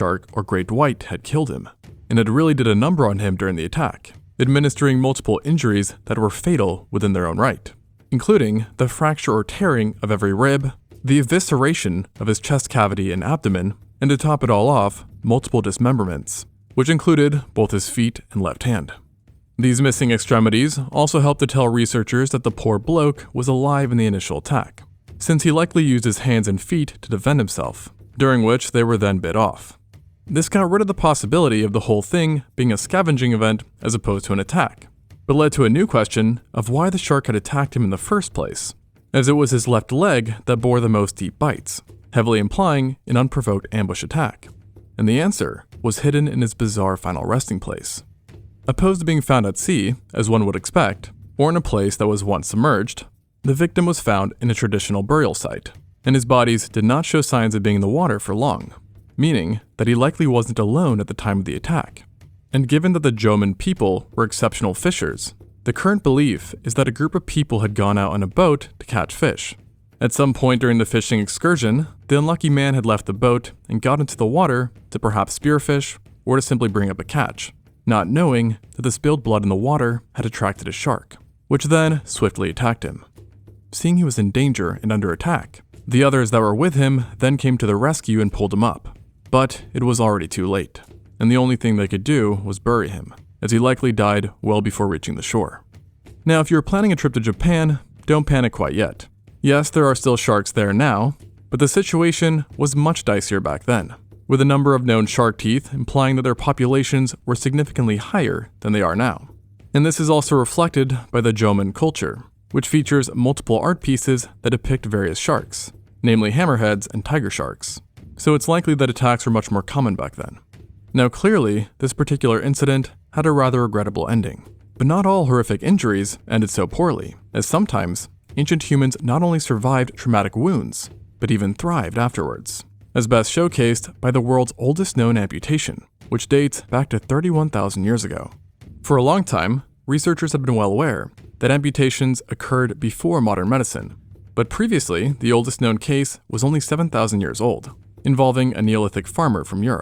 shark or great white had killed him, and it really did a number on him during the attack, administering multiple injuries that were fatal within their own right, including the fracture or tearing of every rib, the evisceration of his chest cavity and abdomen, and to top it all off, multiple dismemberments, which included both his feet and left hand. These missing extremities also helped to tell researchers that the poor bloke was alive in the initial attack, since he likely used his hands and feet to defend himself, during which they were then bit off. This got rid of the possibility of the whole thing being a scavenging event as opposed to an attack, but led to a new question of why the shark had attacked him in the first place, as it was his left leg that bore the most deep bites, heavily implying an unprovoked ambush attack. And the answer was hidden in his bizarre final resting place. Opposed to being found at sea, as one would expect, or in a place that was once submerged, the victim was found in a traditional burial site, and his bodies did not show signs of being in the water for long, meaning that he likely wasn't alone at the time of the attack. And given that the Jomon people were exceptional fishers, the current belief is that a group of people had gone out on a boat to catch fish. At some point during the fishing excursion, the unlucky man had left the boat and got into the water to perhaps spearfish or to simply bring up a catch, not knowing that the spilled blood in the water had attracted a shark, which then swiftly attacked him. Seeing he was in danger and under attack, the others that were with him then came to the rescue and pulled him up, but it was already too late, and the only thing they could do was bury him, as he likely died well before reaching the shore. Now, if you're planning a trip to Japan, don't panic quite yet. Yes, there are still sharks there now, but the situation was much dicier back then, with a number of known shark teeth implying that their populations were significantly higher than they are now. And this is also reflected by the Jomon culture, which features multiple art pieces that depict various sharks, namely hammerheads and tiger sharks. So it's likely that attacks were much more common back then. Now clearly, this particular incident had a rather regrettable ending, but not all horrific injuries ended so poorly, as sometimes ancient humans not only survived traumatic wounds, but even thrived afterwards, as best showcased by the world's oldest known amputation, which dates back to 31,000 years ago. For a long time, researchers have been well aware that amputations occurred before modern medicine, but previously the oldest known case was only 7,000 years old, involving a Neolithic farmer from Europe.